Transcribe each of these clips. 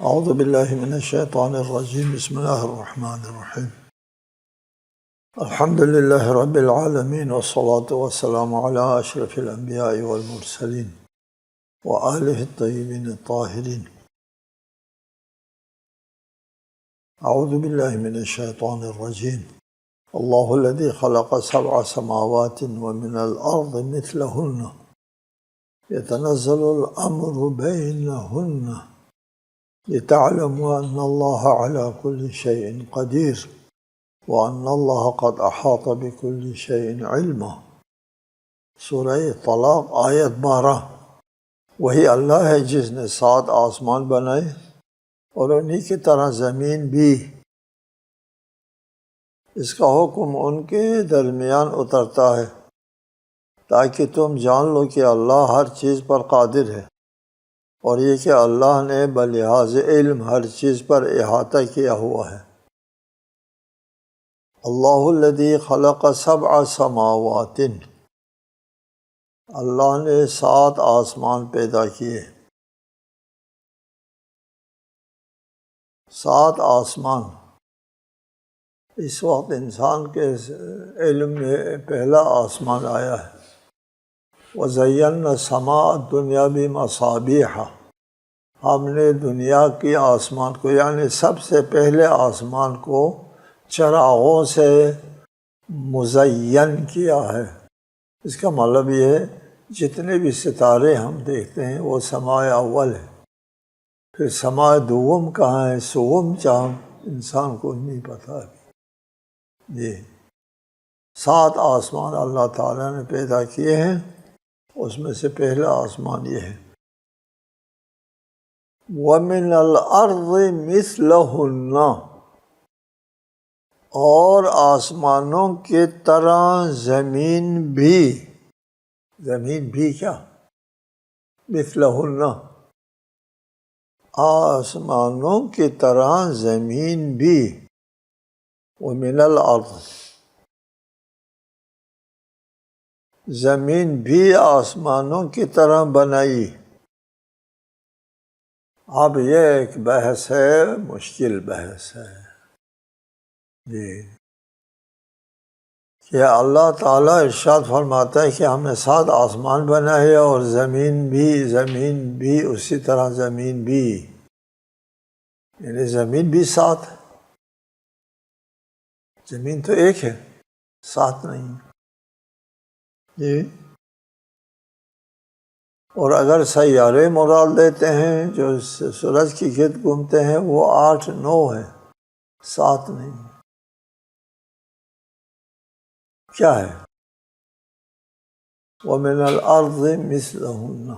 اعوذ باللہ من الشیطان الرجیم بسم اللہ الرحمن الرحیم الحمد للہ رب العالمین والصلاة والسلام علی اشرف الانبیاء والمرسلین وآلہ الطیبین الطاہرین. اعوذ باللہ من الشیطان الرجیم اللہ الذی خلق سبع سماوات ومن الارض مثلہن یتنزل الامر بینہن لتعلموا ان اللہ علی کل شیء قدیر وان اللہ قد احاط بکل شیء علما. سورہ طلاق آیت 12. وہی اللہ ہے جس نے 7 آسمان بنائے اور انہی کی طرح زمین بھی. اس کا حکم ان کے درمیان اترتا ہے تاکہ تم جان لو کہ اللہ ہر چیز پر قادر ہے، اور یہ کہ اللہ نے بلحاظ علم ہر چیز پر احاطہ کیا ہوا ہے. اللہ الذی خلق سبع سماوات، اللہ نے 7 آسمان پیدا کیے. 7 آسمان. اس وقت انسان کے علم میں پہلا آسمان آیا ہے. وَزَيَّنَّا السَّمَاءَ الدُّنْيَا بِمَصَابِيحَ، ہم نے دنیا کی آسمان کو یعنی سب سے پہلے آسمان کو چراغوں سے مزین کیا ہے. اس کا مطلب یہ ہے جتنے بھی ستارے ہم دیکھتے ہیں وہ سماء اول ہے. پھر سماء دوم کہاں ہے، سوم چاند انسان کو نہیں پتہ ہے. جی 7 آسمان اللہ تعالیٰ نے پیدا کیے ہیں. اس میں سے پہلا آسمان یہ ہے. وَمِنَ الْأَرْضِ مِثْلَهُنَّ، اور آسمانوں کی طرح زمین بھی. زمین بھی کیا؟ مثلہن، آسمانوں کی طرح زمین بھی. وَمِنَ الْأَرْضِ، زمین بھی آسمانوں کی طرح بنائی. اب یہ ایک بحث ہے، مشکل بحث ہے جی، کہ اللہ تعالیٰ ارشاد فرماتا ہے کہ ہم نے 7 آسمان بنائے اور زمین بھی اسی طرح زمین بھی، یعنی زمین بھی 7. زمین تو ایک ہے، 7 نہیں جی. اور اگر سیارے مراد لیتے ہیں جو سورج کی گرد گھومتے ہیں وہ 8 9 ہے، 7 نہیں. کیا ہے؟ وَمِنَ الْأَرْضِ مِثْلَهُنَّ.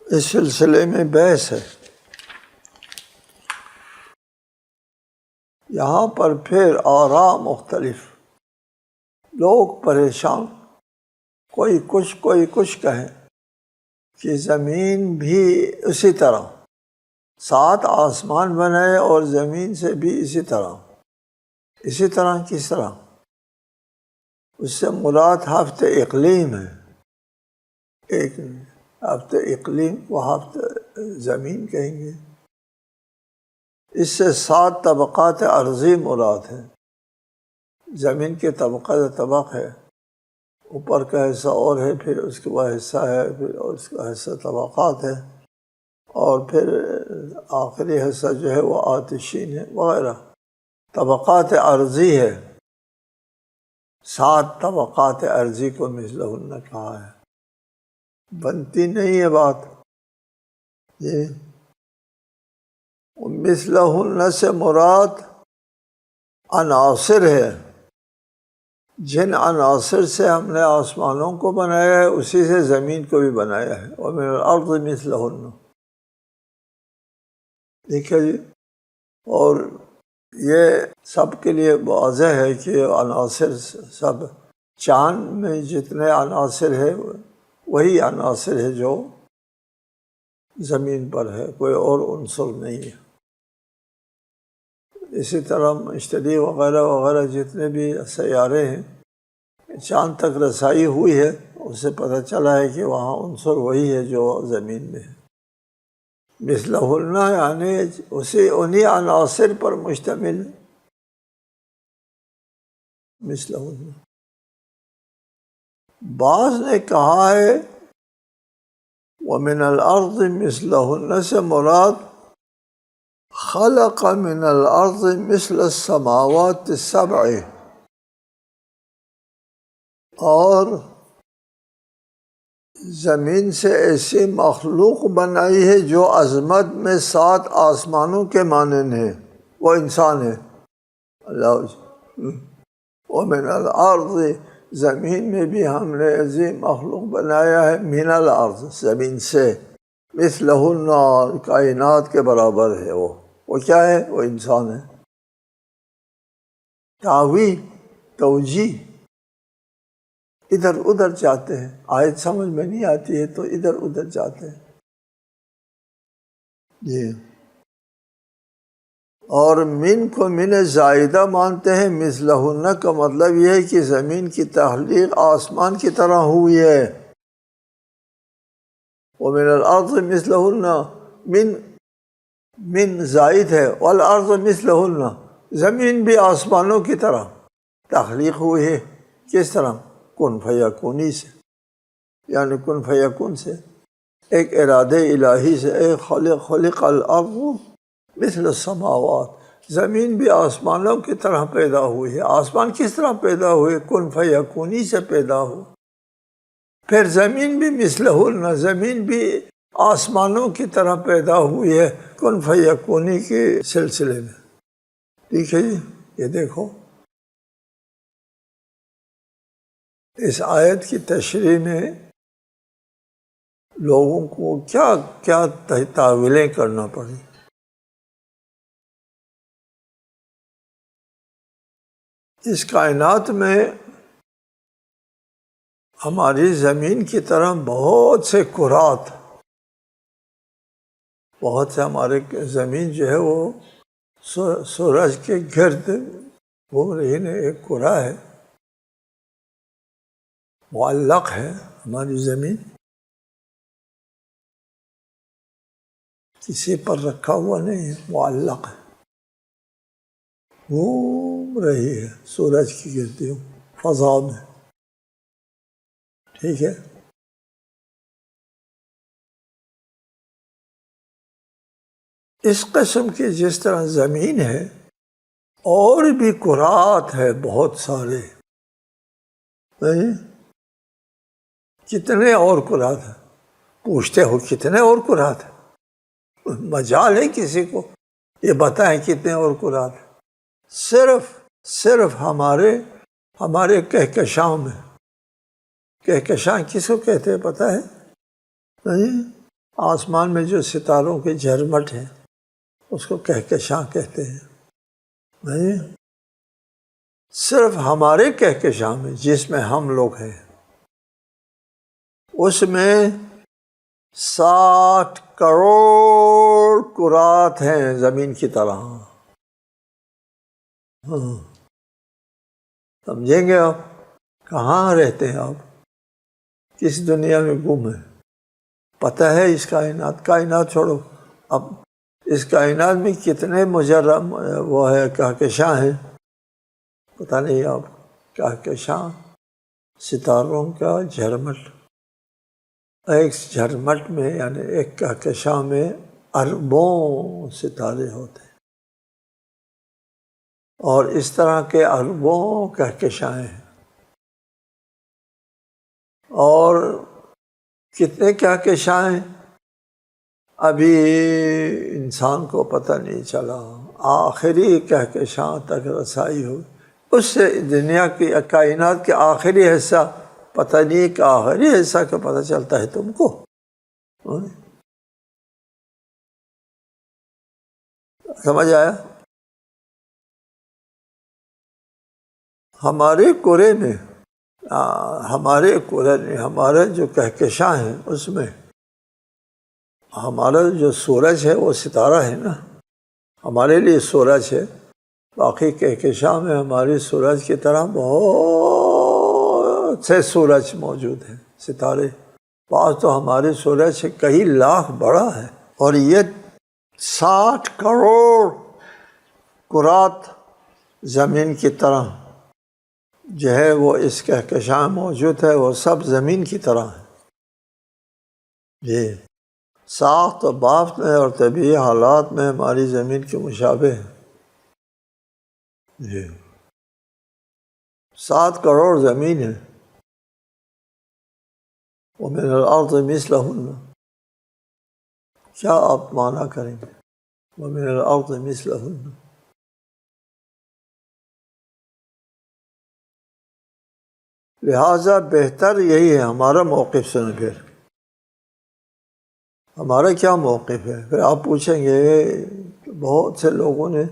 اس سلسلے میں بحث ہے. یہاں پر پھر آراء مختلف، لوگ پریشان، کوئی کچھ کہیں کہ زمین بھی اسی طرح 7 آسمان بنائے اور زمین سے بھی اسی طرح. اسی طرح کس طرح؟ اس سے مراد ہفت اقلیم ہے. ایک ہفت اقلیم کو ہفت زمین کہیں گے. اس سے 7 طبقات ارضی مراد ہے. زمین کے طبق ہے، اوپر کا حصہ اور ہے، پھر اس کے بعد حصہ ہے، پھر اس کا حصہ طبقات ہے، اور پھر آخری حصہ جو ہے وہ آتشین ہے وغیرہ. طبقات ارضی ہے. 7 طبقات ارضی کو مثلہن کہا ہے. بنتی نہیں ہے بات یہ. مثلہن سے مراد عناصر ہے. جن عناصر سے ہم نے آسمانوں کو بنایا ہے اسی سے زمین کو بھی بنایا ہے. وَمِنَ الْأَرْضِ مِثْلَهُنَّ. ٹھیک ہے جی. اور یہ سب کے لیے واضح ہے کہ عناصر سب، چاند میں جتنے عناصر ہے وہی عناصر ہے جو زمین پر ہے، کوئی اور عنصر نہیں ہے. اسی طرح مشتری وغیرہ وغیرہ جتنے بھی سیارے ہیں، چاند تک رسائی ہوئی ہے، اس سے پتہ چلا ہے کہ وہاں عنصر وہی ہے جو زمین میں ہے. مثلہن یعنی اسی انہی عناصر پر مشتمل ہے، مثلہن۔ بعض نے کہا ہے وَمِنَ الْأَرْضِ مِثْلَهُنَّ سے مراد خلق من الارض مثل السماوات السبع، اور زمین سے ایسی مخلوق بنائی ہے جو عظمت میں 7 آسمانوں کے مانند ہے، وہ انسان ہے۔ اللہ ومن الارض، زمین میں بھی ہم نے عظیم مخلوق بنایا ہے، من الارض زمین سے، مثلہن کائنات کے برابر ہے، وہ کیا ہے؟ وہ انسان ہے۔ تاویل توجیہ، ادھر ادھر جاتے ہیں، آیت سمجھ میں نہیں آتی ہے تو ادھر ادھر جاتے ہیں جی۔ اور من کو من زائدہ مانتے ہیں، مثلہن کا مطلب یہ ہے کہ زمین کی تخلیق آسمان کی طرح ہوئی ہے۔ ومن الارض مثلہن، من زائد ہے، والارض مثلہن، زمین بھی آسمانوں کی طرح تخلیق ہوئی ہے۔ کس طرح؟ کن فیکونی سے، یعنی کن فیکون سے، ایک ارادے الہی سے، ایک خلق الارض مثل السماوات، زمین بھی آسمانوں کی طرح پیدا ہوئی ہے۔ آسمان کس طرح پیدا ہوئے؟ کن فیکونی سے پیدا ہو۔ پھر زمین بھی مثلہن، زمین بھی آسمانوں کی طرح پیدا ہوئی ہے کن فیکونی کے سلسلے میں۔ ٹھیک ہے جی، یہ دیکھو اس آیت کی تشریح میں لوگوں کو کیا کیا تاویلیں کرنا پڑی۔ اس کائنات میں ہماری زمین کی طرح بہت سے کرات، بہت سے ہمارے زمین جو ہے وہ سورج کے گرد گھوم رہی ہے، ایک کرہ ہے، معلق ہے ہماری زمین، کسی پر رکھا ہوا نہیں ہے، معلق ہے، گھوم رہی ہے سورج کی گرد فضا میں۔ ٹھیک ہے، اس قسم کی جس طرح زمین ہے اور بھی کرات ہے بہت سارے، کتنے اور کرات ہیں؟ پوچھتے ہو کتنے اور کرات ہیں؟ مجال ہے کسی کو یہ بتائیں کتنے اور کرات ہیں؟ صرف ہمارے کہکشاں میں، کہکشاں کس کو کہتے ہیں پتہ ہے؟ آسمان میں جو ستاروں کے جھرمٹ ہیں اس کو کہکشاں کہتے ہیں۔ صرف ہمارے کہکشاں میں جس میں ہم لوگ ہیں، اس میں 60 کروڑ کرات ہیں زمین کی طرح۔ سمجھیں گے آپ؟ کہاں رہتے ہیں آپ؟ کس دنیا میں گم ہے؟ پتہ ہے اس کائنات چھوڑو، اب اس کائنات میں کتنے مجرم وہ ہے کہکشاں ہیں، پتہ نہیں آپ؟ کہکشاں ستاروں کا جھرمٹ، ایک جھرمٹ میں یعنی ایک کہکشاں میں اربوں ستارے ہوتے ہیں، اور اس طرح کے اربوں کہکشاں ہیں، اور کتنے کہکشاں ہیں ابھی انسان کو پتہ نہیں چلا، آخری کہکشاں تک رسائی ہو، اس سے دنیا کی کائنات کے آخری حصہ پتہ نہیں کہ آخری حصہ کا پتہ چلتا ہے تم کو؟ سمجھ آیا؟ ہمارے کرے میں، ہمارے جو کہکشاں ہیں اس میں ہمارا جو سورج ہے وہ ستارہ ہے نا، ہمارے لیے سورج ہے، باقی کہکشاں میں ہماری سورج کی طرح بہت سے سورج موجود ہیں، ستارے، بعض تو ہمارے سورج سے کئی لاکھ بڑا ہے، اور یہ 60 کروڑ کرات زمین کی طرح جو ہے وہ اس کہکشاں موجود ہے، وہ سب زمین کی طرح ہے جی، ساخت و بافت میں اور طبعی حالات میں ہماری زمین کے مشابہ ہے جی۔ 7 کروڑ زمین ہے، وَمِنَ الْأَرْضِ مِثْلَهُنَّ، کیا آپ معنی کریں گے وَمِنَ الْأَرْضِ مِثْلَهُنَّ؟ لہٰذا بہتر یہی ہے، ہمارا موقف سن پھر ہمارا کیا موقف ہے؟ پھر آپ پوچھیں گے بہت سے لوگوں نے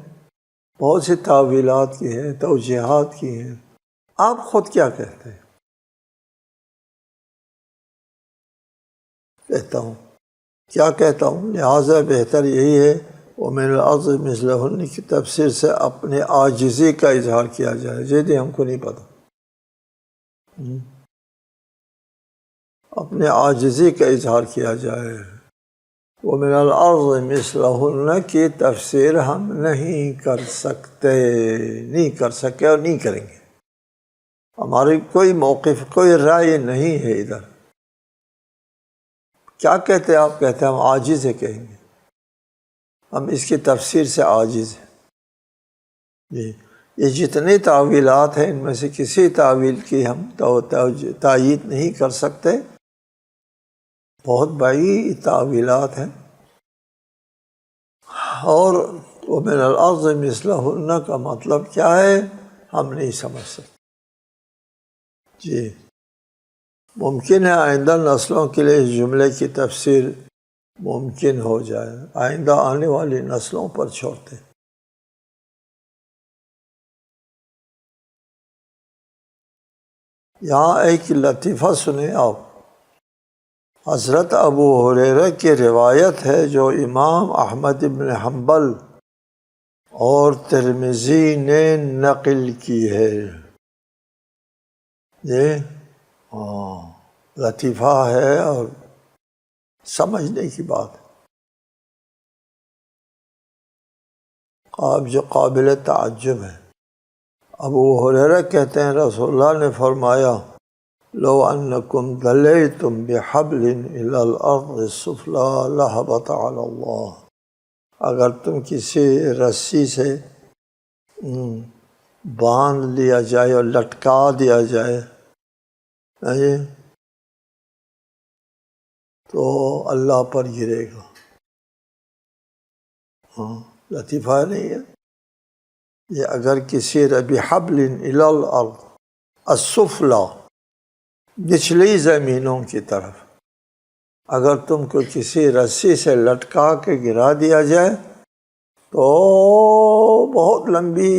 بہت سی تعویلات کی ہیں، توجیہات کی ہیں، آپ خود کیا کہتے ہیں؟ کہتا ہوں کیا کہتا ہوں، لہٰذا بہتر یہی ہے وَمِنَ الْأَرْضِ مِثْلَهُنَّ کی تفسیر سے اپنے عاجزی کا اظہار کیا جائے، جی ہم کو نہیں پتہ، اپنے عاجزی کا اظہار کیا جائے۔ وَمِنَ الْأَرْضِ مِثْلَهُنَّ کی تفسیر ہم نہیں کر سکتے، نہیں کر سکے اور نہیں کریں گے، ہماری کوئی موقف کوئی رائے نہیں ہے ادھر۔ کیا کہتے ہیں آپ؟ کہتے ہیں ہم عاجز ہیں، کہیں گے ہم اس کی تفسیر سے عاجز ہیں جی۔ یہ جتنی تعویلات ہیں ان میں سے کسی تعویل کی ہم تائید نہیں کر سکتے، بہت بڑی تعویلات ہیں، اور وَمِنَ الْأَرْضِ مِثْلَهُنَّ کا مطلب کیا ہے ہم نہیں سمجھ سکتے جی۔ ممکن ہے آئندہ نسلوں کے لیے اس جملے کی تفسیر ممکن ہو جائے، آئندہ آنے والی نسلوں پر چھوڑتے۔ یہاں ایک لطیفہ سنیں آپ، حضرت ابو ہریرہ کی روایت ہے جو امام احمد بن حنبل اور ترمذی نے نقل کی ہے یہ لطیفہ ہے اور سمجھنے کی بات جو قابل تعجب ہے۔ ابو ہریرہ کہتے ہیں رسول اللہ نے فرمایا لو انکم دلیتم بحبل الی الارض السفلی لہبط علی اللہ، اگر تم کسی رسی سے باندھ لیا جائے اور لٹکا دیا جائے تو اللہ پر گرے گا۔ لطیفہ نہیں ہے یہ، اگر کسی بحبل الی الارض السفلی، نچلی زمینوں کی طرف اگر تم کو کسی رسی سے لٹکا کے گرا دیا جائے تو بہت لمبی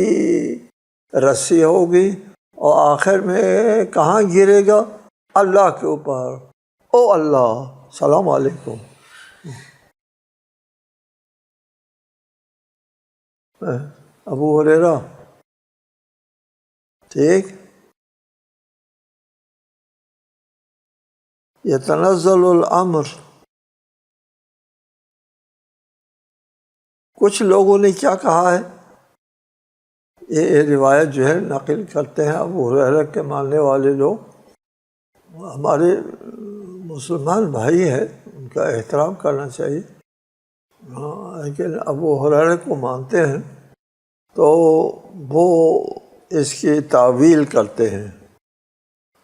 رسی ہوگی اور آخر میں کہاں گرے گا؟ اللہ کے اوپر۔ او اللہ، السلام علیکم۔ ابو ہریرہ ٹھیک، یتنزل الامر، کچھ لوگوں نے کیا کہا ہے، یہ روایت جو ہے نقل کرتے ہیں ابو ہریرہ کے ماننے والے لوگ، ہمارے مسلمان بھائی ہیں ان کا احترام کرنا چاہیے، لیکن ابو ہریرہ کو مانتے ہیں تو وہ اس کی تعویل کرتے ہیں۔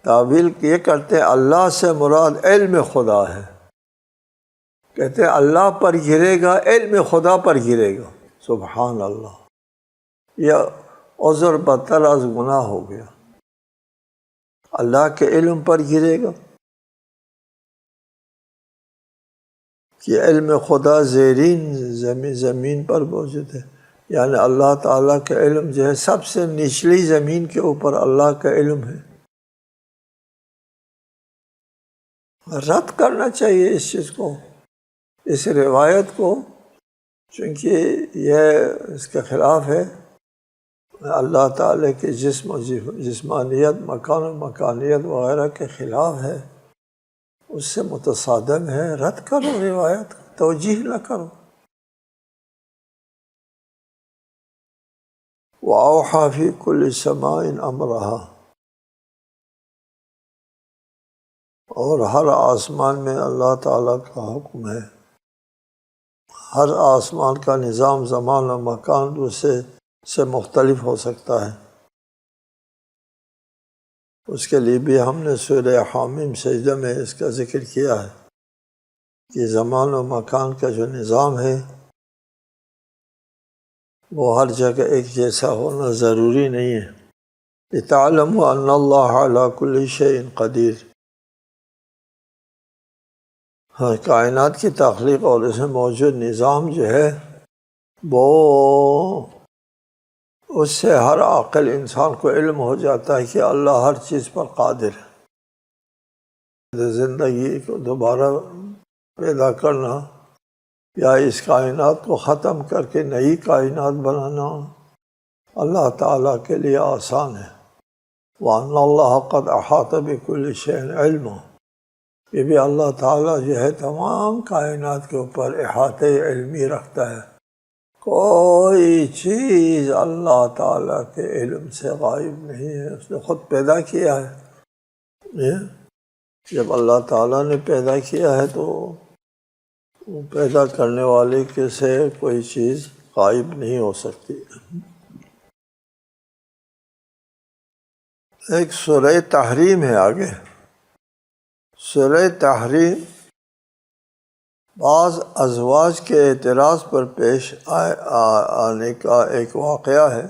تعویل یہ کرتے ہیں اللہ سے مراد علم خدا ہے، کہتے ہیں اللہ پر گرے گا، علم خدا پر گرے گا۔ سبحان اللہ، یہ عذر بدتر از گناہ ہو گیا، اللہ کے علم پر گرے گا کہ علم خدا زیرین زمین پر موجود ہے، یعنی اللہ تعالیٰ کا علم جو ہے سب سے نچلی زمین کے اوپر اللہ کا علم ہے۔ رد کرنا چاہیے اس چیز کو، اس روایت کو، چونکہ یہ اس کے خلاف ہے، اللہ تعالیٰ کے جسم و جسمانیت، مکان و مکانیت وغیرہ کے خلاف ہے، اس سے متصادم ہے، رد کرو روایت کو۔ توجیہ نہ کرو۔ وَأَوْحَىٰ فِي كُلِّ سَمَاءٍ أَمْرَهَا، اور ہر آسمان میں اللہ تعالیٰ کا حکم ہے۔ ہر آسمان کا نظام زمان و مکان دوسرے سے مختلف ہو سکتا ہے۔ اس کے لیے بھی ہم نے سورہ حامیم سجدہ میں اس کا ذکر کیا ہے کہ زمان و مکان کا جو نظام ہے وہ ہر جگہ ایک جیسا ہونا ضروری نہیں ہے۔ لِتَعْلَمُوا أَنَّ اللَّهَ عَلَىٰ كُلِّ شَيْءٍ قَدِيرٌ، کائنات کی تخلیق اور اس میں موجود نظام جو ہے وہ اس سے ہر عاقل انسان کو علم ہو جاتا ہے کہ اللہ ہر چیز پر قادر ہے۔ زندگی کو دوبارہ پیدا کرنا یا اس کائنات کو ختم کر کے نئی کائنات بنانا اللہ تعالیٰ کے لیے آسان ہے۔ وَأَنَّ اللَّهَ قَدْ أَحَاطَ بِكُلِّ شَيْءٍ عِلْمًا، یہ بھی اللہ تعالیٰ جو ہے تمام کائنات کے اوپر احاطہ علمی رکھتا ہے۔ کوئی چیز اللہ تعالیٰ کے علم سے غائب نہیں ہے، اس نے خود پیدا کیا ہے۔ جب اللہ تعالیٰ نے پیدا کیا ہے تو پیدا کرنے والے کے سے کوئی چیز غائب نہیں ہو سکتی۔ ایک سورہ تحریم ہے آگے۔ سورہ تحریم بعض ازواج کے اعتراض پر پیش آنے کا ایک واقعہ ہے،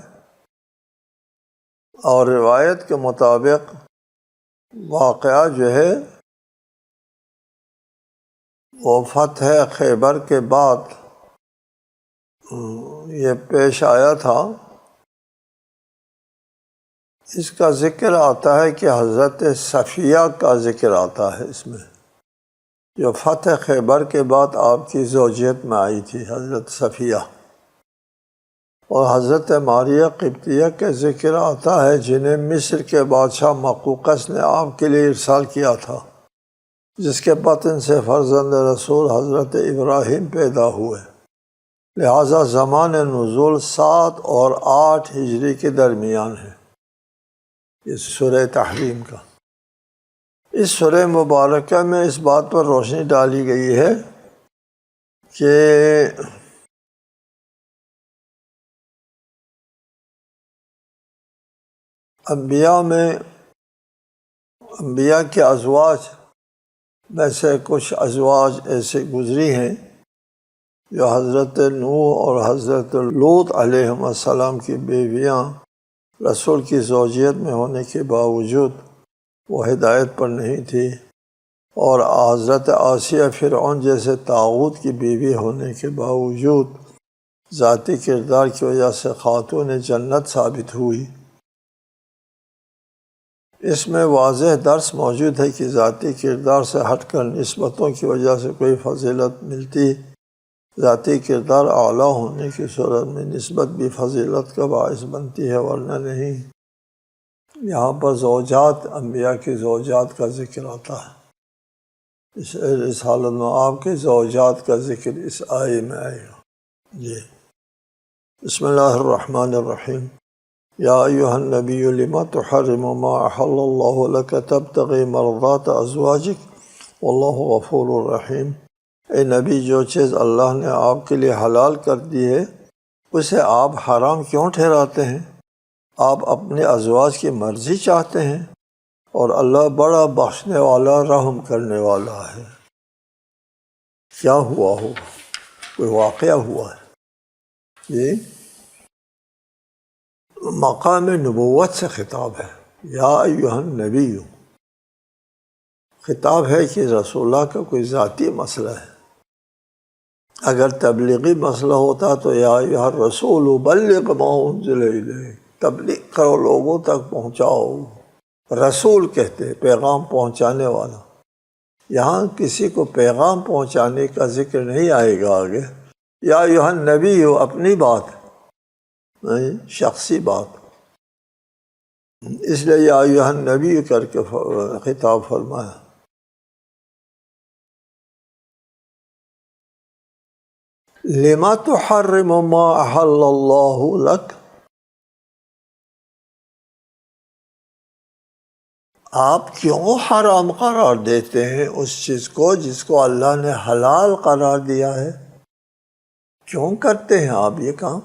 اور روایت کے مطابق واقعہ جو ہے وہ فتح خیبر کے بعد یہ پیش آیا تھا۔ اس کا ذکر آتا ہے کہ حضرت صفیہ کا ذکر آتا ہے اس میں، جو فتح خیبر کے بعد آپ کی زوجیت میں آئی تھی، حضرت صفیہ۔ اور حضرت ماریہ قبطیہ کا ذکر آتا ہے جنہیں مصر کے بادشاہ مقوقس نے آپ کے لیے ارسال کیا تھا، جس کے بطن سے فرزند رسول حضرت ابراہیم پیدا ہوئے۔ لہٰذا زمان نزول 7 اور 8 ہجری کے درمیان ہے اس سورہ تحریم کا۔ اس سورہ مبارکہ میں اس بات پر روشنی ڈالی گئی ہے کہ انبیاء کے ازواج میں سے کچھ ازواج ایسے گزری ہیں جو حضرت نوح اور حضرت لوط علیہ السلام کی بیویاں رسول کی زوجیت میں ہونے کے باوجود وہ ہدایت پر نہیں تھی، اور حضرت آسیہ فرعون جیسے طاغوت کی بیوی ہونے کے باوجود ذاتی کردار کی وجہ سے خاتون جنت ثابت ہوئی۔ اس میں واضح درس موجود ہے کہ ذاتی کردار سے ہٹ کر نسبتوں کی وجہ سے کوئی فضیلت ملتی، ذاتی کردار اعلیٰ ہونے کی صورت میں نسبت بھی فضیلت کا باعث بنتی ہے، ورنہ نہیں۔ یہاں پر زوجات، انبیاء کی زوجات کا ذکر آتا ہے۔ اس حالت میں آپ کے زوجات کا ذکر اس آیے میں آئے گا۔ جی بسم اللہ الرحمن الرحیم۔ یا ایھا النبی لم تحرم ما احل اللہ لک تبتغی مرضات ازواجک واللہ غفور الرحیم۔ اے نبی، جو چیز اللہ نے آپ کے لیے حلال کر دی ہے اسے آپ حرام کیوں ٹھہراتے ہیں؟ آپ اپنے ازواج کی مرضی چاہتے ہیں، اور اللہ بڑا بخشنے والا، رحم کرنے والا ہے۔ کیا ہوا ہو؟ کوئی واقعہ ہوا ہے؟ یہ مقام نبوت سے خطاب ہے۔ یا ایھا النبی، خطاب ہے کہ رسول اللہ کا کوئی ذاتی مسئلہ ہے۔ اگر تبلیغی مسئلہ ہوتا تو یا ایھا الرسول بلغ ما انزل الیک، تبلیغ کرو، لوگوں تک پہنچاؤ۔ رسول کہتے پیغام پہنچانے والا۔ یہاں کسی کو پیغام پہنچانے کا ذکر نہیں آئے گا آگے۔ یا ایھا النبی، اپنی بات نہیں، شخصی بات، اس لیے یا ایھا النبی کر کے خطاب فرمایا۔ لما تحرم ما احل اللہ لک، آپ کیوں حرام قرار دیتے ہیں اس چیز کو جس کو اللہ نے حلال قرار دیا ہے؟ کیوں کرتے ہیں آپ یہ کام؟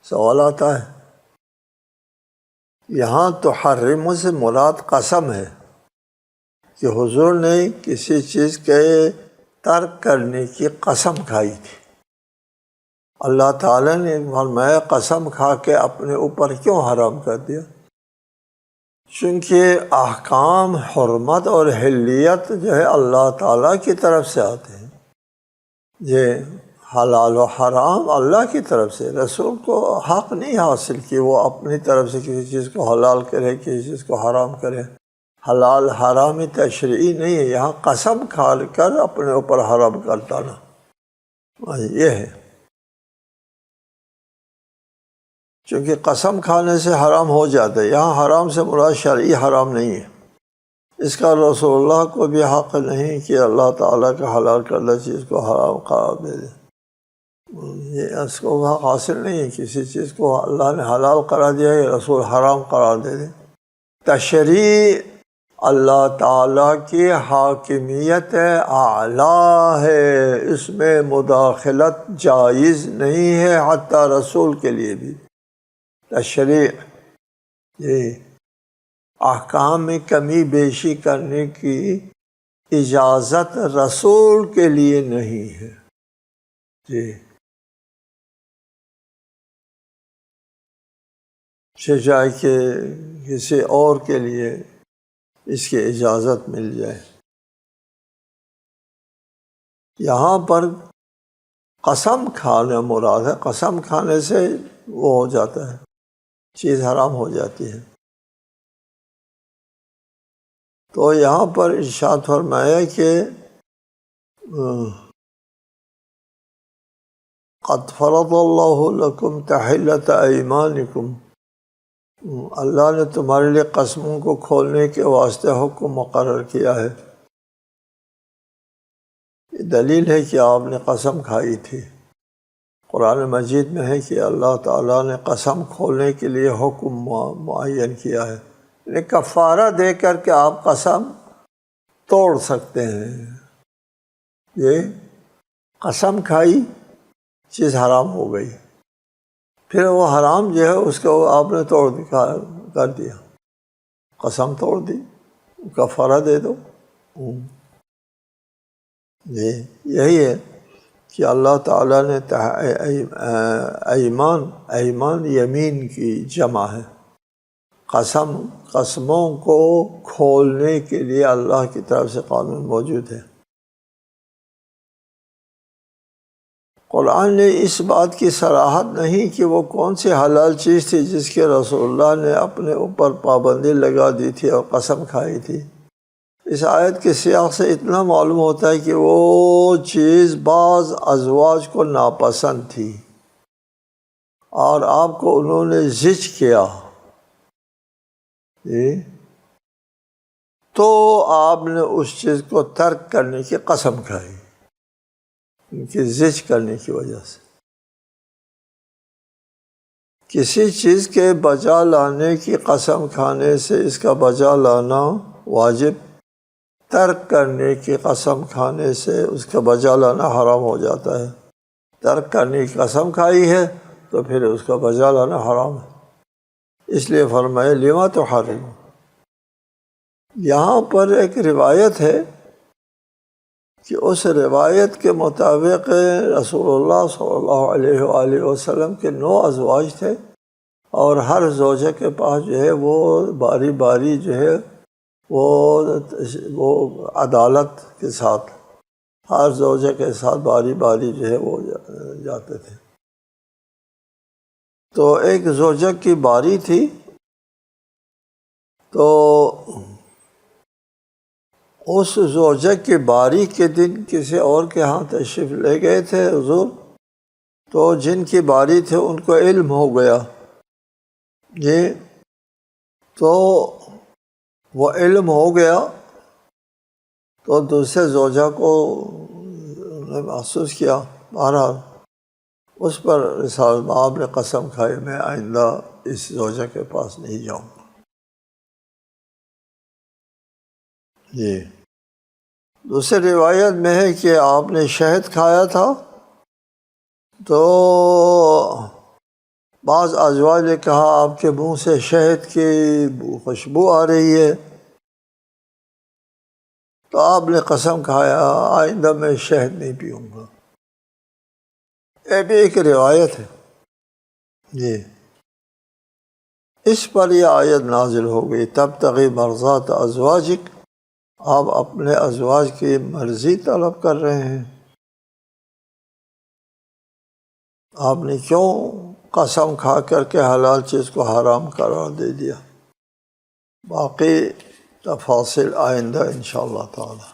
سوال آتا ہے۔ یہاں تحرم سے مراد قسم ہے کہ حضور نے کسی چیز کے ترک کرنے کی قسم کھائی تھی۔ اللہ تعالیٰ نے فرمایا قسم کھا کے اپنے اوپر کیوں حرام کر دیا؟ چونکہ احکام حرمت اور حلیت جو ہے اللہ تعالیٰ کی طرف سے آتے ہیں۔ یہ حلال و حرام اللہ کی طرف سے، رسول کو حق نہیں حاصل کہ وہ اپنی طرف سے کسی چیز کو حلال کرے، کسی چیز کو حرام کرے۔ حلال حرامی تشریعی نہیں ہے، یہاں قسم کھا کر اپنے اوپر حرام کر ڈالا، یہ ہے۔ چونکہ قسم کھانے سے حرام ہو جاتا ہے، یہاں حرام سے مراد شرعی حرام نہیں ہے۔ اس کا رسول اللہ کو بھی حق نہیں کہ اللہ تعالیٰ کا حلال کردہ چیز کو حرام قرار دے دے، یہ اس کو حق حاصل نہیں ہے۔ کسی چیز کو اللہ نے حلال قرار دیا ہے، رسول حرام قرار دے دے۔ تشریع اللہ تعالیٰ کی حاکمیت اعلیٰ ہے، اس میں مداخلت جائز نہیں ہے، حتیٰ رسول کے لیے بھی۔ تشریع یہ احکام میں کمی بیشی کرنے کی اجازت رسول کے لیے نہیں ہے۔ جی جائے کہ کسی اور کے لیے اس کی اجازت مل جائے۔ یہاں پر قسم کھانا مراد ہے، قسم کھانے سے وہ ہو جاتا ہے، چیز حرام ہو جاتی ہے۔ تو یہاں پر ارشاد فرمایا کہ قد فرض اللہ لکم تحلۃ ایمانکم، اللہ نے تمہارے لیے قسموں کو کھولنے کے واسطے حکم مقرر کیا ہے۔ یہ دلیل ہے کہ آپ نے قسم کھائی تھی۔ قرآن مجید میں ہے کہ اللہ تعالیٰ نے قسم کھولنے کے لیے حکم معین کیا ہے، یعنی کفارہ دے کر کے آپ قسم توڑ سکتے ہیں۔ یہ قسم کھائی، چیز حرام ہو گئی، پھر وہ حرام جو ہے اس کو آپ نے توڑ کر دیا، قسم توڑ دی، کفارہ دے دو۔ یہی ہے کہ اللہ تعالیٰ نے ایمان یمین کی جمع ہے، قسموں کو کھولنے کے لیے اللہ کی طرف سے قانون موجود ہے۔ قرآن نے اس بات کی صراحت نہیں کہ وہ کون سی حلال چیز تھی جس کے رسول اللہ نے اپنے اوپر پابندی لگا دی تھی اور قسم کھائی تھی۔ اس آیت کے سیاق سے اتنا معلوم ہوتا ہے کہ وہ چیز بعض ازواج کو ناپسند تھی اور آپ کو انہوں نے زج کیا، تو آپ نے اس چیز کو ترک کرنے کی قسم کھائی، ان کی زج کرنے کی وجہ سے۔ کسی چیز کے بجا لانے کی قسم کھانے سے اس کا بجا لانا واجب، ترک کرنے کی قسم کھانے سے اس کا بجا لانا حرام ہو جاتا ہے۔ ترک کرنے کی قسم کھائی ہے تو پھر اس کا بجا لانا حرام ہے، اس لیے فرمایا لما تحرم۔ یہاں پر ایک روایت ہے کہ اس روایت کے مطابق رسول اللہ صلی اللہ علیہ وآلہ وسلم کے 9 ازواج تھے، اور ہر زوجہ کے پاس جو ہے وہ باری باری جو ہے وہ عدالت کے ساتھ ہر زوجہ کے ساتھ باری باری جو ہے وہ جاتے تھے۔ تو ایک زوجہ کی باری تھی، تو اس زوجہ کی باری کے دن کسی اور کے ہاں تشریف لے گئے تھے حضور، تو جن کی باری تھے ان کو علم ہو گیا یہ، تو وہ علم ہو گیا تو دوسرے زوجہ کو نے محسوس کیا، بہرحال اس پر رسالت مآب نے قسم کھائی میں آئندہ اس زوجہ کے پاس نہیں جاؤں گا۔ جی دوسری روایت میں ہے کہ آپ نے شہد کھایا تھا تو بعض ازواج نے کہا آپ کے منہ سے شہد کی خوشبو آ رہی ہے، تو آپ نے قسم کھایا آئندہ میں شہد نہیں پیوں گا۔ یہ بھی ایک روایت ہے۔ جی اس پر یہ آیت نازل ہو گئی، تبتغی مرضات ازواجک، آپ اپنے ازواج کی مرضی طلب کر رہے ہیں، آپ نے کیوں قسم کھا کر کے حلال چیز کو حرام قرار دے دیا؟ باقی تفاصل آئندہ انشاءاللہ تعالی۔